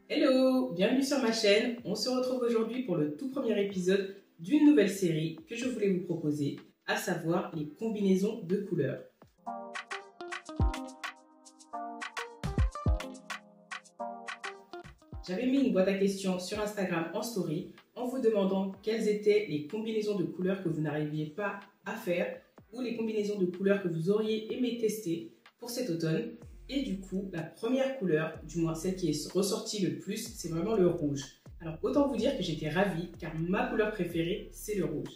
Hello, bienvenue sur ma chaîne. On se retrouve aujourd'hui pour le tout premier épisode d'une nouvelle série que je voulais vous proposer, à savoir les combinaisons de couleurs. J'avais mis une boîte à questions sur Instagram en story en vous demandant quelles étaient les combinaisons de couleurs que vous n'arriviez pas à faire ou les combinaisons de couleurs que vous auriez aimé tester pour cet automne. Et du coup, la première couleur, du moins celle qui est ressortie le plus, c'est vraiment le rouge. Alors autant vous dire que j'étais ravie car ma couleur préférée, c'est le rouge.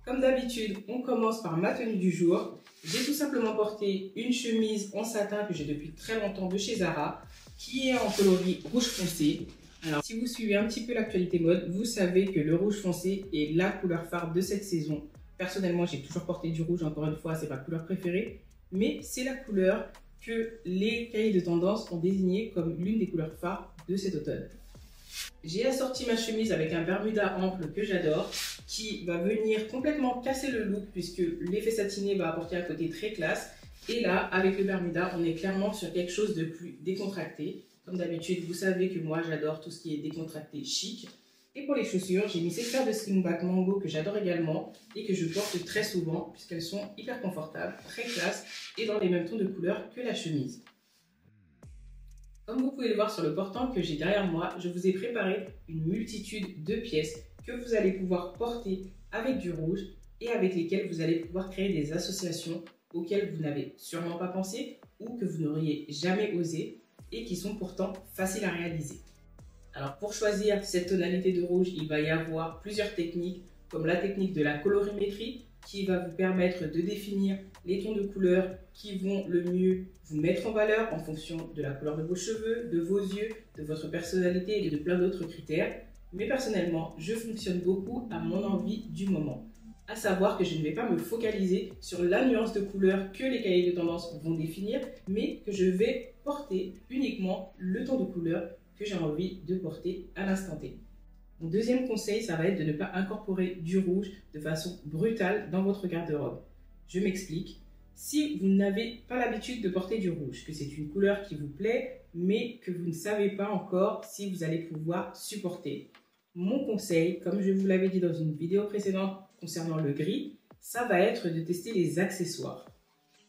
Comme d'habitude, on commence par ma tenue du jour. J'ai tout simplement porté une chemise en satin que j'ai depuis très longtemps de chez Zara, qui est en coloris rouge foncé. Alors, si vous suivez un petit peu l'actualité mode, vous savez que le rouge foncé est la couleur phare de cette saison. Personnellement, j'ai toujours porté du rouge, encore une fois, c'est ma couleur préférée, mais c'est la couleur que les cahiers de tendance ont désignée comme l'une des couleurs phares de cet automne. J'ai assorti ma chemise avec un bermuda ample que j'adore, qui va venir complètement casser le look puisque l'effet satiné va apporter un côté très classe. Et là, avec le bermuda, on est clairement sur quelque chose de plus décontracté. Comme d'habitude, vous savez que moi, j'adore tout ce qui est décontracté chic. Et pour les chaussures, j'ai mis cette paire de slingback Mango que j'adore également et que je porte très souvent puisqu'elles sont hyper confortables, très classe et dans les mêmes tons de couleur que la chemise. Comme vous pouvez le voir sur le portant que j'ai derrière moi, je vous ai préparé une multitude de pièces que vous allez pouvoir porter avec du rouge et avec lesquelles vous allez pouvoir créer des associations auxquelles vous n'avez sûrement pas pensé ou que vous n'auriez jamais osé et qui sont pourtant faciles à réaliser. Alors pour choisir cette tonalité de rouge, il va y avoir plusieurs techniques comme la technique de la colorimétrie qui va vous permettre de définir les tons de couleur qui vont le mieux vous mettre en valeur en fonction de la couleur de vos cheveux, de vos yeux, de votre personnalité et de plein d'autres critères. Mais personnellement, je fonctionne beaucoup à mon envie du moment. À savoir que je ne vais pas me focaliser sur la nuance de couleur que les cahiers de tendance vont définir, mais que je vais porter uniquement le ton de couleur que j'ai envie de porter à l'instant T. Mon deuxième conseil, ça va être de ne pas incorporer du rouge de façon brutale dans votre garde-robe. Je m'explique. Si vous n'avez pas l'habitude de porter du rouge, que c'est une couleur qui vous plaît, mais que vous ne savez pas encore si vous allez pouvoir supporter, mon conseil, comme je vous l'avais dit dans une vidéo précédente concernant le gris, ça va être de tester les accessoires.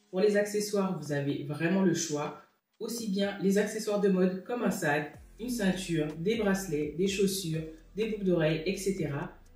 Pour les accessoires, vous avez vraiment le choix, aussi bien les accessoires de mode comme un sac, une ceinture, des bracelets, des chaussures, des boucles d'oreilles, etc.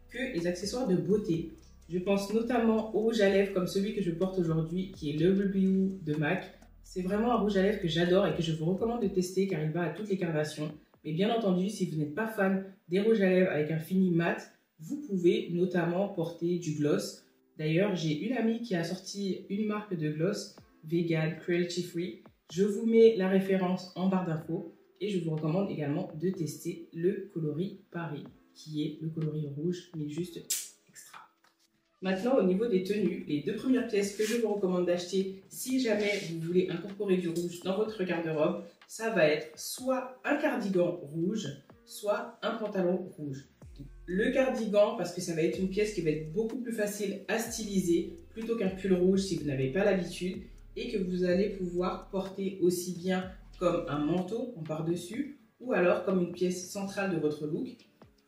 que les accessoires de beauté. Je pense notamment au rouge à lèvres comme celui que je porte aujourd'hui qui est le WBU de MAC. C'est vraiment un rouge à lèvres que j'adore et que je vous recommande de tester car il va à toutes les carnations. Mais bien entendu, si vous n'êtes pas fan des rouges à lèvres avec un fini mat, vous pouvez notamment porter du gloss. D'ailleurs, j'ai une amie qui a sorti une marque de gloss vegan, cruelty free. Je vous mets la référence en barre d'infos. Et je vous recommande également de tester le coloris Paris, qui est le coloris rouge, mais juste extra. Maintenant, au niveau des tenues, les deux premières pièces que je vous recommande d'acheter si jamais vous voulez incorporer du rouge dans votre garde-robe, ça va être soit un cardigan rouge, soit un pantalon rouge. Le cardigan, parce que ça va être une pièce qui va être beaucoup plus facile à styliser, plutôt qu'un pull rouge si vous n'avez pas l'habitude, et que vous allez pouvoir porter aussi bien comme un manteau en par-dessus ou alors comme une pièce centrale de votre look.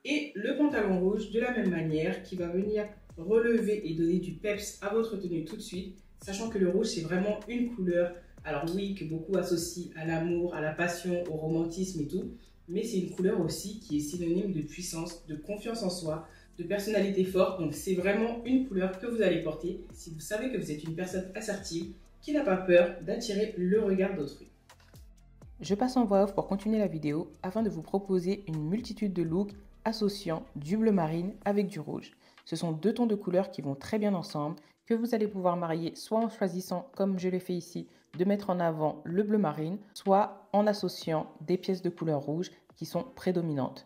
Et le pantalon rouge de la même manière qui va venir relever et donner du peps à votre tenue tout de suite, sachant que le rouge c'est vraiment une couleur, alors oui que beaucoup associent à l'amour, à la passion, au romantisme et tout, mais c'est une couleur aussi qui est synonyme de puissance, de confiance en soi, de personnalité forte, donc c'est vraiment une couleur que vous allez porter si vous savez que vous êtes une personne assertive qui n'a pas peur d'attirer le regard d'autrui. Je passe en voix off pour continuer la vidéo afin de vous proposer une multitude de looks associant du bleu marine avec du rouge. Ce sont deux tons de couleurs qui vont très bien ensemble, que vous allez pouvoir marier soit en choisissant, comme je l'ai fait ici, de mettre en avant le bleu marine, soit en associant des pièces de couleur rouge qui sont prédominantes.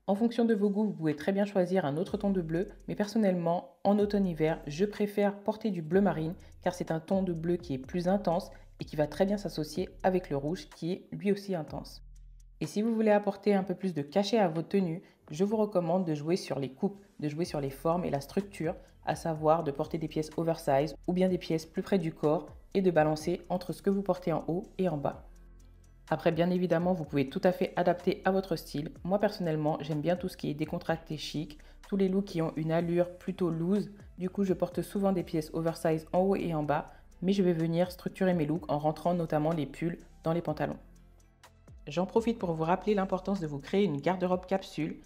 En fonction de vos goûts, vous pouvez très bien choisir un autre ton de bleu, mais personnellement, en automne-hiver, je préfère porter du bleu marine car c'est un ton de bleu qui est plus intense et qui va très bien s'associer avec le rouge qui est lui aussi intense. Et si vous voulez apporter un peu plus de cachet à vos tenues, je vous recommande de jouer sur les coupes, de jouer sur les formes et la structure, à savoir de porter des pièces oversize ou bien des pièces plus près du corps et de balancer entre ce que vous portez en haut et en bas. Après, bien évidemment, vous pouvez tout à fait adapter à votre style. Moi, personnellement, j'aime bien tout ce qui est décontracté chic, tous les looks qui ont une allure plutôt loose. Du coup, je porte souvent des pièces oversize en haut et en bas, mais je vais venir structurer mes looks en rentrant notamment les pulls dans les pantalons. J'en profite pour vous rappeler l'importance de vous créer une garde-robe capsule.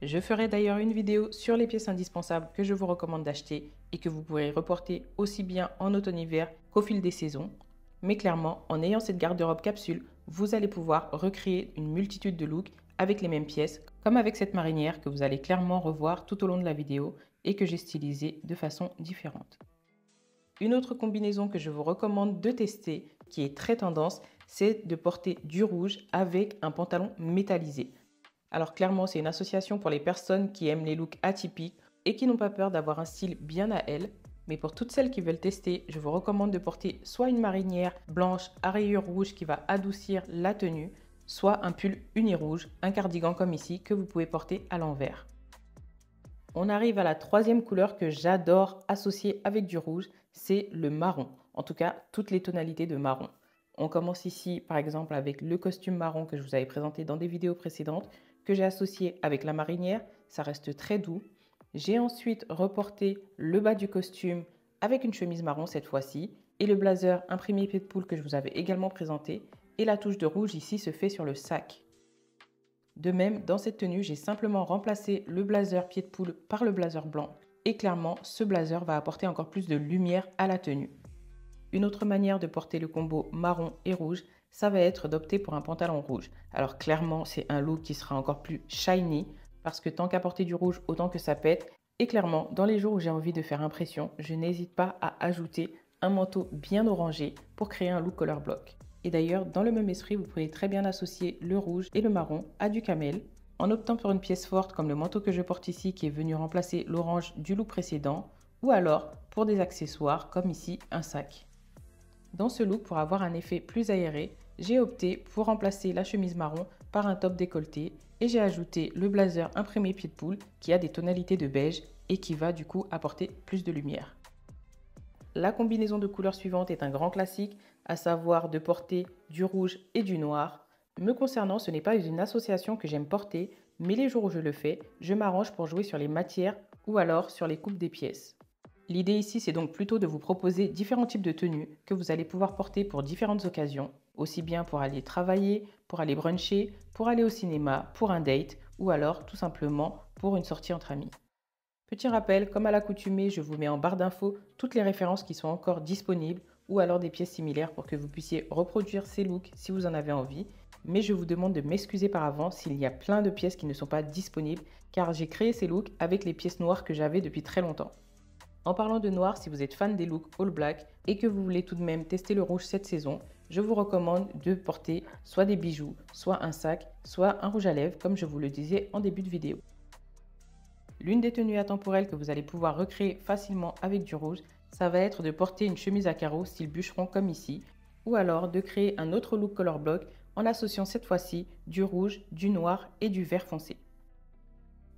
Je ferai d'ailleurs une vidéo sur les pièces indispensables que je vous recommande d'acheter et que vous pourrez reporter aussi bien en automne-hiver qu'au fil des saisons. Mais clairement, en ayant cette garde-robe capsule, vous allez pouvoir recréer une multitude de looks avec les mêmes pièces, comme avec cette marinière que vous allez clairement revoir tout au long de la vidéo et que j'ai stylisée de façon différente. Une autre combinaison que je vous recommande de tester, qui est très tendance, c'est de porter du rouge avec un pantalon métallisé. Alors clairement, c'est une association pour les personnes qui aiment les looks atypiques et qui n'ont pas peur d'avoir un style bien à elles. Mais pour toutes celles qui veulent tester, je vous recommande de porter soit une marinière blanche à rayures rouges qui va adoucir la tenue, soit un pull uni-rouge, un cardigan comme ici, que vous pouvez porter à l'envers. On arrive à la troisième couleur que j'adore associer avec du rouge, c'est le marron. En tout cas, toutes les tonalités de marron. On commence ici par exemple avec le costume marron que je vous avais présenté dans des vidéos précédentes, que j'ai associé avec la marinière, ça reste très doux. J'ai ensuite reporté le bas du costume avec une chemise marron cette fois-ci et le blazer imprimé pied de poule que je vous avais également présenté, et la touche de rouge ici se fait sur le sac. De même, dans cette tenue, j'ai simplement remplacé le blazer pied de poule par le blazer blanc et clairement, ce blazer va apporter encore plus de lumière à la tenue. Une autre manière de porter le combo marron et rouge, ça va être d'opter pour un pantalon rouge. Alors clairement, c'est un look qui sera encore plus shiny parce que tant qu'à porter du rouge, autant que ça pète. Et clairement, dans les jours où j'ai envie de faire impression, je n'hésite pas à ajouter un manteau bien orangé pour créer un look color block. Et d'ailleurs, dans le même esprit, vous pouvez très bien associer le rouge et le marron à du camel en optant pour une pièce forte comme le manteau que je porte ici qui est venu remplacer l'orange du look précédent, ou alors pour des accessoires comme ici un sac. Dans ce look, pour avoir un effet plus aéré, j'ai opté pour remplacer la chemise marron par un top décolleté et j'ai ajouté le blazer imprimé pied de poule qui a des tonalités de beige et qui va du coup apporter plus de lumière. La combinaison de couleurs suivante est un grand classique, à savoir de porter du rouge et du noir. Me concernant, ce n'est pas une association que j'aime porter, mais les jours où je le fais, je m'arrange pour jouer sur les matières ou alors sur les coupes des pièces. L'idée ici, c'est donc plutôt de vous proposer différents types de tenues que vous allez pouvoir porter pour différentes occasions, aussi bien pour aller travailler, pour aller bruncher, pour aller au cinéma, pour un date ou alors tout simplement pour une sortie entre amis. Petit rappel, comme à l'accoutumée, je vous mets en barre d'infos toutes les références qui sont encore disponibles ou alors des pièces similaires pour que vous puissiez reproduire ces looks si vous en avez envie. Mais je vous demande de m'excuser par avance s'il y a plein de pièces qui ne sont pas disponibles car j'ai créé ces looks avec les pièces noires que j'avais depuis très longtemps. En parlant de noir, si vous êtes fan des looks all black et que vous voulez tout de même tester le rouge cette saison, je vous recommande de porter soit des bijoux, soit un sac, soit un rouge à lèvres comme je vous le disais en début de vidéo. L'une des tenues intemporelles que vous allez pouvoir recréer facilement avec du rouge, ça va être de porter une chemise à carreaux style bûcheron comme ici, ou alors de créer un autre look color block en associant cette fois-ci du rouge, du noir et du vert foncé.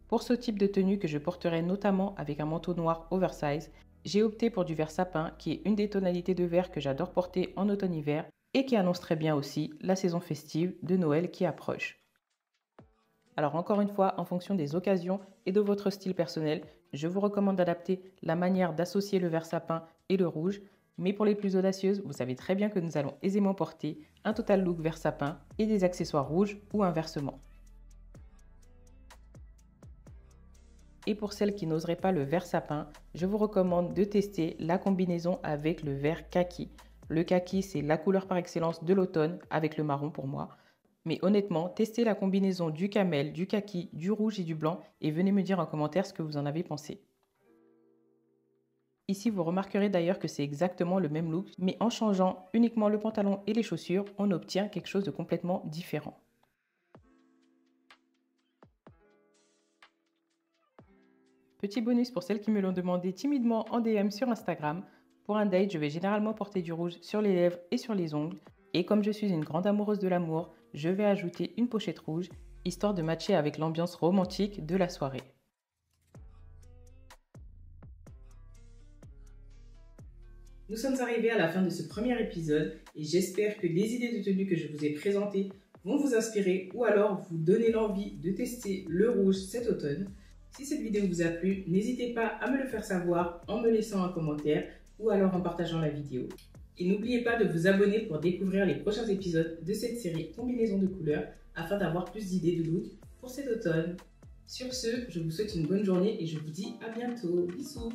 Pour ce type de tenue que je porterai notamment avec un manteau noir oversize, j'ai opté pour du vert sapin qui est une des tonalités de vert que j'adore porter en automne-hiver et qui annonce très bien aussi la saison festive de Noël qui approche. Alors encore une fois, en fonction des occasions et de votre style personnel, je vous recommande d'adapter la manière d'associer le vert sapin et le rouge. Mais pour les plus audacieuses, vous savez très bien que nous allons aisément porter un total look vert sapin et des accessoires rouges ou inversement. Et pour celles qui n'oseraient pas le vert sapin, je vous recommande de tester la combinaison avec le vert kaki. Le kaki, c'est la couleur par excellence de l'automne avec le marron pour moi. Mais honnêtement, testez la combinaison du camel, du kaki, du rouge et du blanc et venez me dire en commentaire ce que vous en avez pensé. Ici, vous remarquerez d'ailleurs que c'est exactement le même look, mais en changeant uniquement le pantalon et les chaussures, on obtient quelque chose de complètement différent. Petit bonus pour celles qui me l'ont demandé timidement en DM sur Instagram. Pour un date, je vais généralement porter du rouge sur les lèvres et sur les ongles. Et comme je suis une grande amoureuse de l'amour, je vais ajouter une pochette rouge, histoire de matcher avec l'ambiance romantique de la soirée. Nous sommes arrivés à la fin de ce premier épisode et j'espère que les idées de tenue que je vous ai présentées vont vous inspirer ou alors vous donner l'envie de tester le rouge cet automne. Si cette vidéo vous a plu, n'hésitez pas à me le faire savoir en me laissant un commentaire ou alors en partageant la vidéo. Et n'oubliez pas de vous abonner pour découvrir les prochains épisodes de cette série combinaison de couleurs afin d'avoir plus d'idées de look pour cet automne. Sur ce, je vous souhaite une bonne journée et je vous dis à bientôt. Bisous!